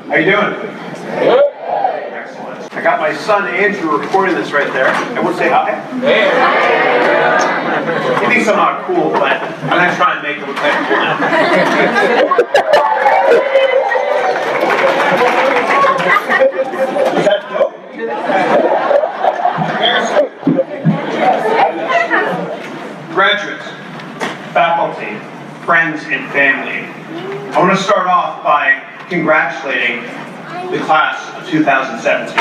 How you doing? Excellent. I got my son Andrew recording this right there. Everyone say hi. He thinks I'm not cool, but I'm going to try and make him look like cool now. Is that dope? Graduates, faculty, friends, and family, I want to start off by congratulating the class of 2017.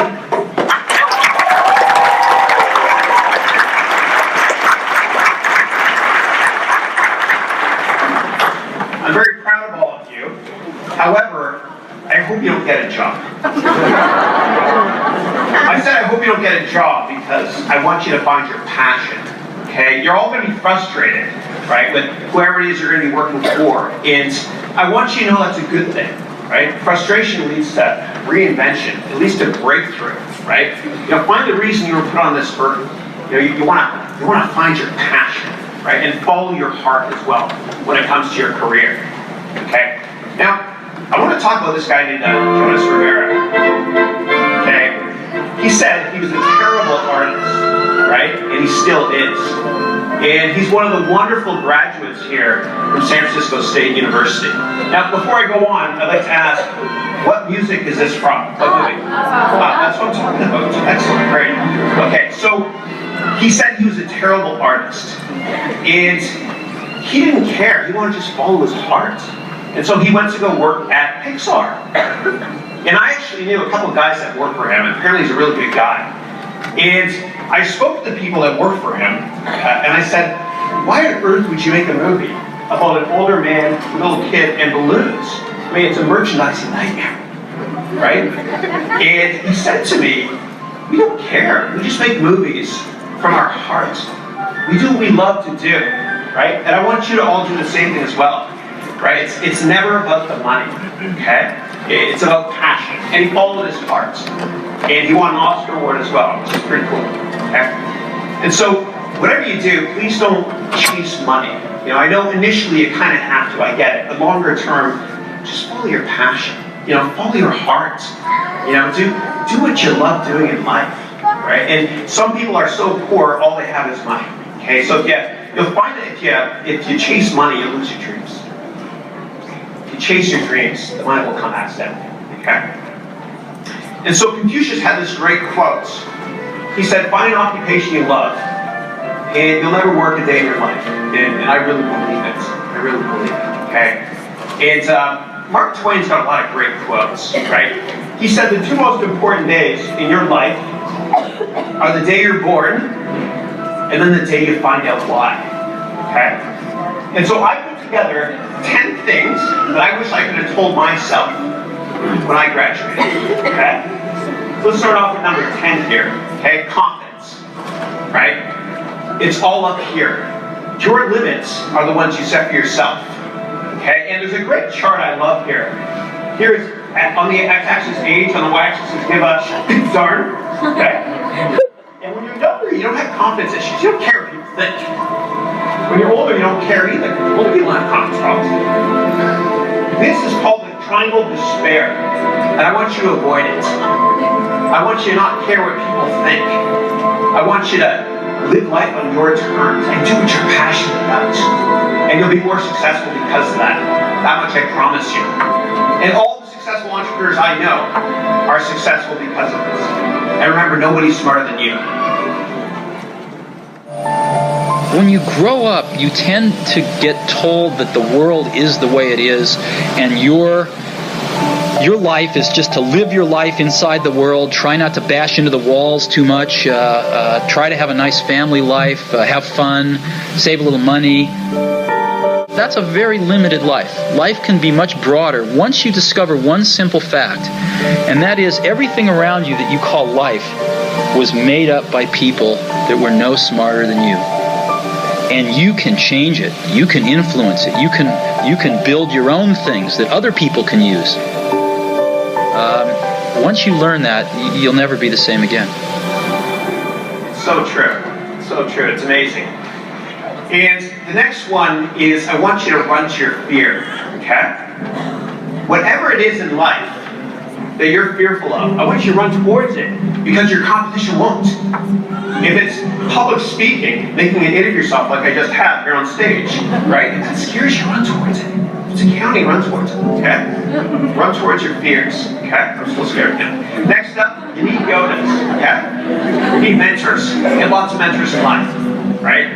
I'm very proud of all of you. However, I hope you don't get a job. I said I hope you don't get a job because I want you to find your passion. Okay? You're all going to be frustrated, right, with whoever it is you're going to be working for. And I want you to know that's a good thing, right? Frustration leads to reinvention. It leads to breakthrough, right? You know, find the reason you were put on this earth. You know, you want to find your passion, right, and follow your heart as well when it comes to your career. Okay? Now, I want to talk about this guy named Jonas Rivera. Okay? He said he was a terrible artist, right? And he still is. And he's one of the wonderful graduates here from San Francisco State University. Now, before I go on, I'd like to ask, what music is this from? What movie? That's what I'm talking about. Excellent, great. Okay, so he said he was a terrible artist. And he didn't care. He wanted to just follow his heart. And so he went to go work at Pixar. And I actually knew a couple of guys that worked for him, and apparently he's a really good guy. And I spoke to the people that worked for him, and I said, why on earth would you make a movie about an older man, a little kid, and balloons? I mean, it's a merchandising nightmare, right? And he said to me, we don't care. We just make movies from our hearts. We do what we love to do, right? And I want you to all do the same thing as well, right? It's never about the money, okay? It's about passion. And he followed his heart. And he won an Oscar award as well, which is pretty cool. Okay? And so, whatever you do, please don't chase money. You know, I know initially you kind of have to, I get it. But longer term, just follow your passion. You know, follow your heart. You know, do what you love doing in life. Right? And some people are so poor, all they have is money. Okay? So you'll find that if you chase money, you'll lose your dreams. If you chase your dreams, the money will come accidentally. Okay? And so Confucius had this great quote. He said, find an occupation you love, and you'll never work a day in your life. And I really believe it. I really believe it, okay? And Mark Twain's got a lot of great quotes, right? He said the two most important days in your life are the day you're born, and then the day you find out why, okay? And so I put together 10 things that I wish I could have told myself when I graduated, okay? So let's start off with number 10 here, okay? Confidence, right? It's all up here. Your limits are the ones you set for yourself, okay? And there's a great chart I love here. Here's, on the x-axis age, on the y-axis is give a darn, okay? And when you're younger, you don't have confidence issues. You don't care what people think. When you're older, you don't care either. Old people have confidence problems. This is called the triangle of despair, and I want you to avoid it. I want you to not care what people think. I want you to live life on your terms and do what you're passionate about. And you'll be more successful because of that. That much I promise you. And all the successful entrepreneurs I know are successful because of this. And remember, nobody's smarter than you. When you grow up, you tend to get told that the world is the way it is, and your life is just to live your life inside the world, try not to bash into the walls too much, try to have a nice family life, have fun, save a little money. That's a very limited life. Life can be much broader once you discover one simple fact, and that is everything around you that you call life was made up by people that were no smarter than you. And you can change it. You can influence it. You can build your own things that other people can use. Once you learn that, you'll never be the same again. So true. So true. It's amazing. And the next one is I want you to run to your fear. Okay? Whatever it is in life, that you're fearful of, I want you to run towards it, because your competition won't. If it's public speaking, making an idiot of yourself like I just have here on stage, right? If that scares you, run towards it. If it's accounting, run towards it, okay? Run towards your fears, okay? I'm still scared now. Next up, you need yodas, okay? You need mentors. Get lots of mentors in life, right?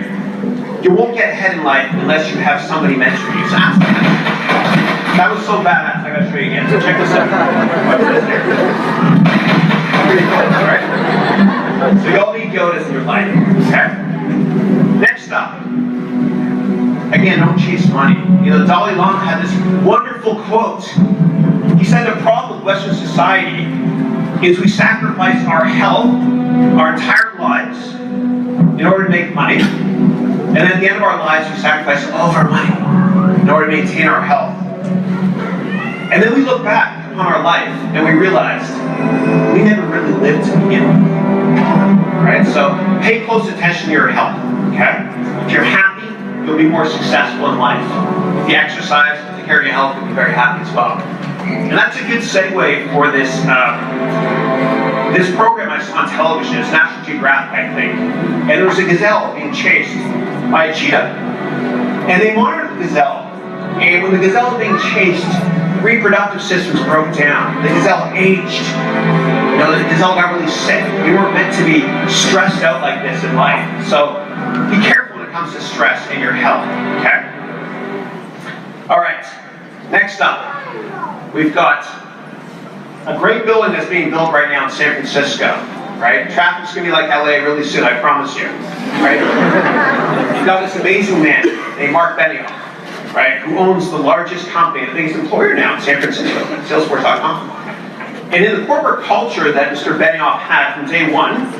You won't get ahead in life unless you have somebody mentor you. So ask them. That was so badass, I gotta show you again. So check this out. What's this here? Pretty cool, right? So you all need yodas in your life, okay? Next up, again, don't chase money. You know, Dalai Lama had this wonderful quote. He said the problem with Western society is we sacrifice our health, our entire lives, in order to make money. And then at the end of our lives, we sacrifice all of our money in order to maintain our health. And then we look back upon our life and we realized we never really lived to begin with. Right? So pay close attention to your health. Okay? If you're happy, you'll be more successful in life. If you exercise, take care of your health, you'll be very happy as well. And that's a good segue for this this program I saw on television. It's National Geographic, I think. And there was a gazelle being chased by a cheetah. And they monitored the gazelle. And when the gazelle was being chased, the reproductive systems broke down. The gazelle aged. You know, the gazelle got really sick. We weren't meant to be stressed out like this in life. So be careful when it comes to stress in your health, okay? All right, next up, we've got a great building that's being built right now in San Francisco, right? Traffic's gonna be like LA really soon, I promise you, right? You've got this amazing man named Mark Benioff, right, who owns the largest company, the biggest employer now in San Francisco, Salesforce.com. And in the corporate culture that Mr. Benioff had from day one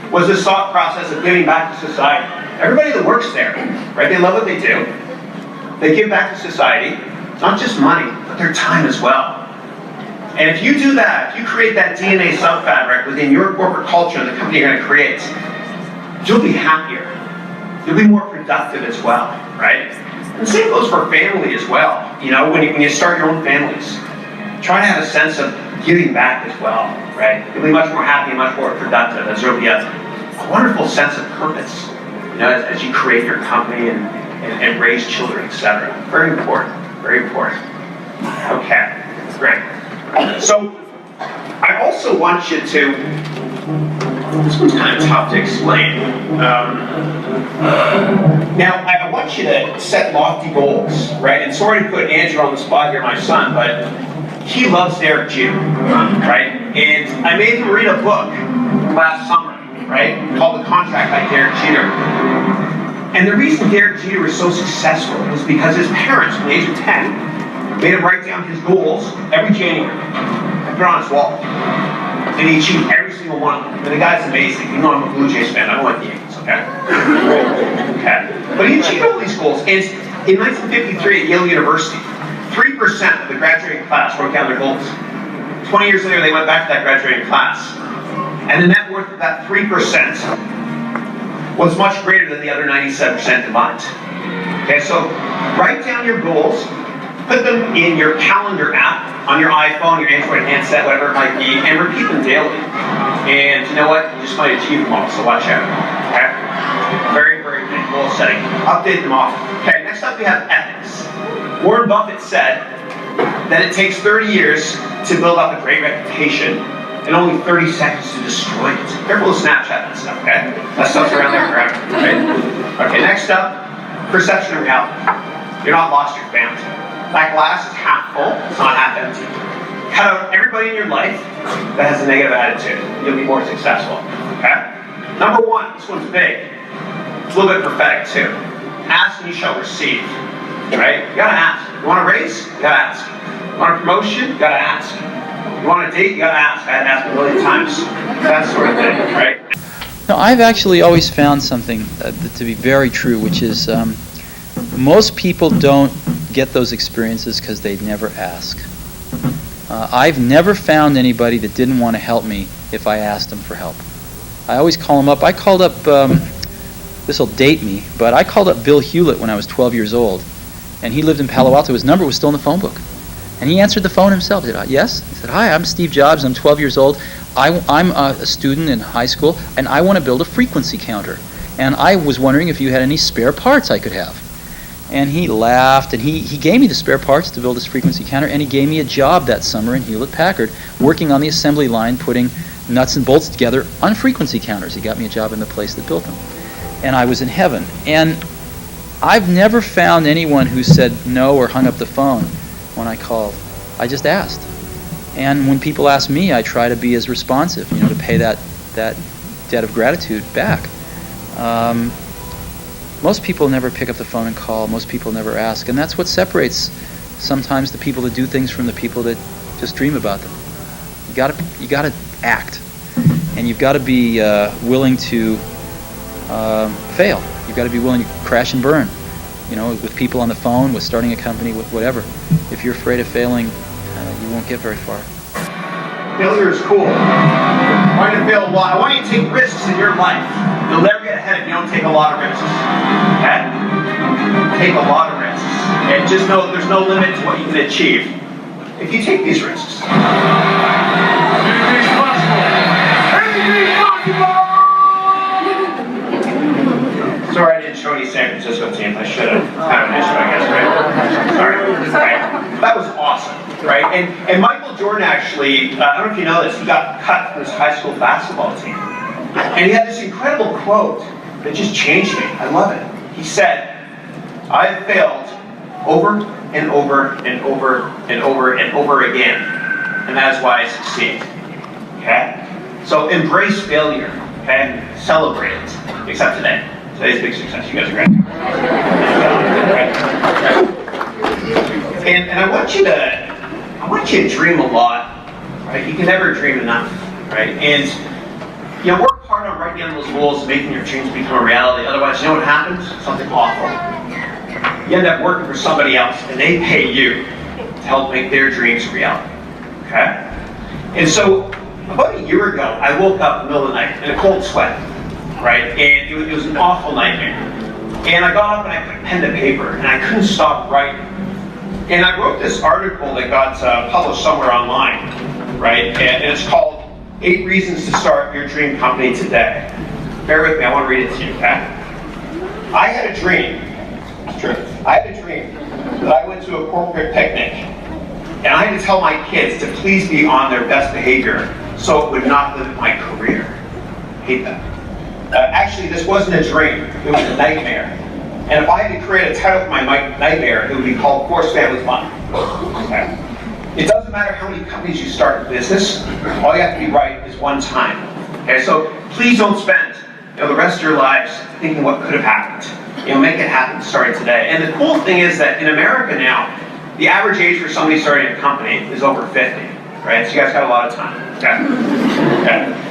was this thought process of giving back to society. Everybody that works there, right, they love what they do. They give back to society, not just money, but their time as well. And if you do that, if you create that DNA subfabric within your corporate culture and the company you're going to create, you'll be happier. You'll be more productive as well, right? And the same goes for family as well. You know, when you start your own families, try to have a sense of giving back as well, right? You'll be much more happy and much more productive. There's really a wonderful sense of purpose, you know, as you create your company and raise children, etc. Very important, very important. Okay, great. So, I also want you to, this one's kind of tough to explain. Now, I want you to set lofty goals, right? And sorry to put Andrew on the spot here, my son, but he loves Derek Jeter, right? And I made him read a book last summer, right? Called The Contract by Derek Jeter. And the reason Derek Jeter was so successful was because his parents, from the age of 10, made him write down his goals every January and put it on his wall. And he achieved every single one of them. And the guy's amazing. You know I'm a Blue Jays fan. I don't like the Yankees, okay? Okay. But he achieved all these goals. And in 1953 at Yale University, 3% of the graduating class wrote down their goals. 20 years later, they went back to that graduating class. And the net worth of that 3% was much greater than the other 97% combined. Okay, so write down your goals, put them in your calendar app, on your iPhone, your Android handset, whatever it might be, and repeat them daily. And you know what? You just might achieve them all, so watch out. Okay? Very, very good goal setting. Update them often. Okay, next up we have ethics. Warren Buffett said that it takes 30 years to build up a great reputation and only 30 seconds to destroy it. Careful to Snapchat that stuff, okay? That stuff's around there forever, right? Okay, next up, perception of reality. You're not lost, you're found. That glass is half full, it's not half empty. Cut out everybody in your life that has a negative attitude. You'll be more successful, okay? Number one, this one's big. It's a little bit prophetic too. Ask and you shall receive, right? You gotta ask. You want a raise? You gotta ask. You want a promotion? You gotta ask. You want a date? You gotta ask. I had to ask a million times. That sort of thing, right? Now, I've actually always found something to be very true, which is most people don't get those experiences because they never ask. I've never found anybody that didn't want to help me if I asked them for help. I always call them up. I called up, this will date me, but I called up Bill Hewlett when I was 12 years old, and he lived in Palo Alto. His number was still in the phone book. And he answered the phone himself. He said, yes? He said, hi, I'm Steve Jobs. I'm 12 years old. I'm a student in high school, and I want to build a frequency counter. And I was wondering if you had any spare parts I could have. And he laughed, and he gave me the spare parts to build this frequency counter, and he gave me a job that summer in Hewlett-Packard, working on the assembly line, putting nuts and bolts together on frequency counters. He got me a job in the place that built them. And I was in heaven. And I've never found anyone who said no or hung up the phone when I called. I just asked. And when people ask me, I try to be as responsive, to pay that debt of gratitude back. Most people never pick up the phone and call. Most people never ask. And that's what separates sometimes the people that do things from the people that just dream about them. You gotta act. And you've got to be willing to fail. You've got to be willing to crash and burn, with people on the phone, with starting a company, with whatever. If you're afraid of failing, you won't get very far. Failure is cool. I want you to fail a lot. I want you to take risks in your life. You'll never get ahead if you don't take a lot of risks. Okay? Take a lot of risks. And just know that there's no limit to what you can achieve if you take these risks. Anything's possible! Anything's possible! Sorry I didn't show any San Francisco teams. I should have. Kind of an issue, I guess, right? Sorry. Right. That was awesome, right? And Michael Jordan actually, I don't know if you know this, he got cut from his high school basketball team. And he had this incredible quote that just changed me. I love it. He said, I've failed over and over and over and over and over again. And that is why I succeed. Okay? So embrace failure. Okay? Celebrate it. Except today. Today's a big success. You guys are great. And I want you to dream a lot. Right? You can never dream enough. Right? And work hard on writing down those goals and making your dreams become a reality. Otherwise, you know what happens? Something awful. You end up working for somebody else, and they pay you to help make their dreams a reality. Okay? And so, about a year ago, I woke up in the middle of the night in a cold sweat, right? And it was an awful nightmare. And I got up and I put pen to paper, and I couldn't stop writing. And I wrote this article that got published somewhere online, right? And it's called 8 Reasons to Start Your Dream Company Today. Bear with me, I want to read it to you, okay? I had a dream. It's true. I had a dream that I went to a corporate picnic, and I had to tell my kids to please be on their best behavior so it would not limit my career. I hate that. Actually, this wasn't a dream. It was a nightmare. And if I had to create a title for my nightmare, it would be called Forced Family Fun. Okay? It doesn't matter how many companies you start in business. All you have to be right is one time. Okay? So please don't spend the rest of your lives thinking what could have happened. Make it happen starting today. And the cool thing is that in America now, the average age for somebody starting a company is over 50, right? So you guys got a lot of time. Okay?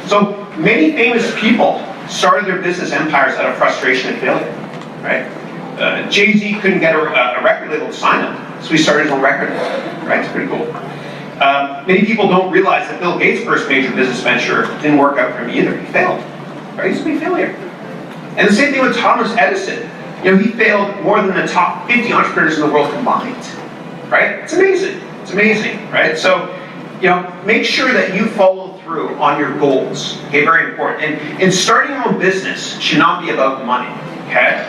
So many famous people started their business empires out of frustration and failure, right? Jay-Z couldn't get a record label to sign him, so he started his own record label, right? It's pretty cool. Many people don't realize that Bill Gates' first major business venture didn't work out for him either. He failed, right? He's a big failure. And the same thing with Thomas Edison. He failed more than the top 50 entrepreneurs in the world combined, right? It's amazing. It's amazing, right? So, make sure that you follow through on your goals. Okay, very important. And starting your own business should not be about money. Okay,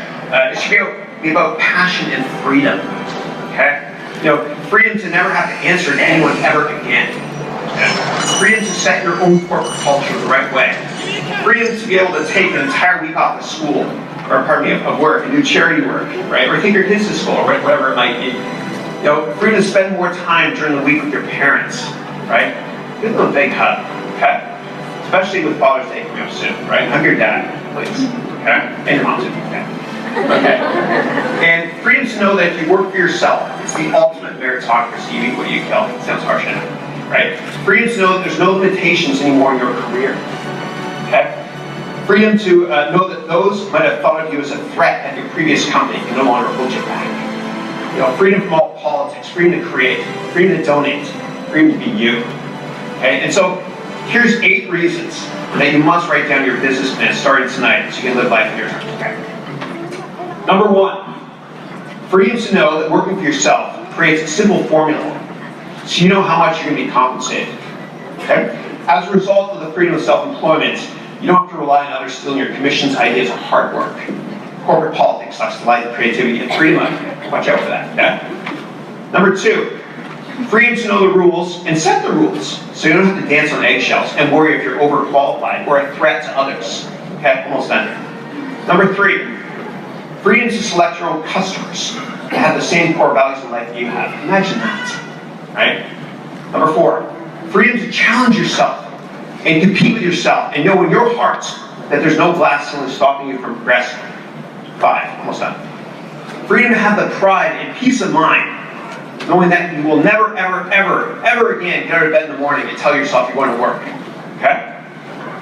it should be about passion and freedom. Okay, freedom to never have to answer to anyone ever again. Okay? Freedom to set your own corporate culture the right way. Freedom to be able to take an entire week off of school, or of work, and do charity work, right? Or take your kids to school, or whatever it might be. Freedom to spend more time during the week with your parents, right? Give them a big hug, okay? Especially with Father's Day coming up soon, right? Hug your dad, please, okay? And your mom too, okay? Okay. And freedom to know that if you work for yourself, it's the ultimate meritocracy. You eat what you kill. It sounds harsh, right? Freedom to know that there's no limitations anymore in your career, okay? Freedom to know that those might have thought of you as a threat at your previous company can no longer hold you back. Freedom from all politics, freedom to create, freedom to donate, freedom to be you. Okay, and so here's 8 reasons that you must write down your business plan starting tonight so you can live life in your terms. Okay. Number 1, freedom to know that working for yourself creates a simple formula. so you know how much you're going to be compensated. Okay? As a result of the freedom of self-employment, you don't have to rely on others stealing your commissions, ideas, or hard work. Corporate politics sucks the life, creativity, and freedom. Watch out for that. Okay? Number 2, freedom to know the rules and set the rules, so you don't have to dance on eggshells and worry if you're overqualified or a threat to others. Okay, almost done. Number 3, freedom to select your own customers that have the same core values in life that you have. Imagine that, right? Number 4, freedom to challenge yourself and compete with yourself and know in your heart that there's no glass ceiling stopping you from progressing. 5, almost done. Freedom to have the pride and peace of mind knowing that you will never, ever, ever, ever again get out of bed in the morning and tell yourself you're going to work. Okay?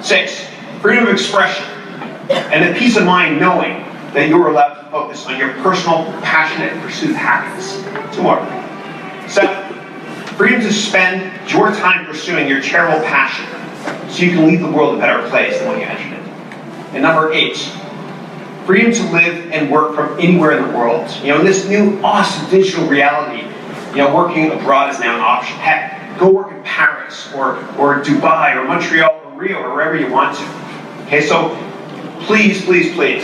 6, freedom of expression and the peace of mind knowing that you're allowed to focus on your personal, passionate pursuit of happiness. 2 more. 7, freedom to spend your time pursuing your charitable passion so you can leave the world a better place than when you entered it. And number 8, freedom to live and work from anywhere in the world. In this new awesome digital reality, working abroad is now an option. Heck, go work in Paris or Dubai or Montreal or Rio or wherever you want to. Okay, so please, please, please,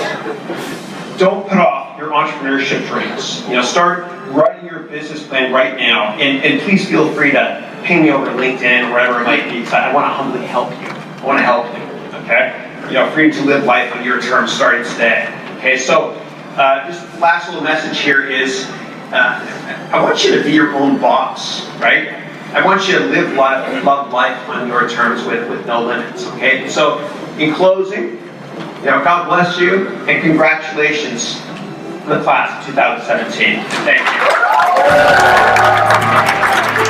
don't put off your entrepreneurship dreams. Start writing your business plan right now, and please feel free to ping me over LinkedIn or whatever it might be, because I want to humbly help you. I want to help you, okay? Freedom to live life on your terms starting today. Okay, so just last little message here is, I want you to be your own boss, right? I want you to live life, love life on your terms with no limits, okay? So, in closing, God bless you, and congratulations to the class of 2017. Thank you.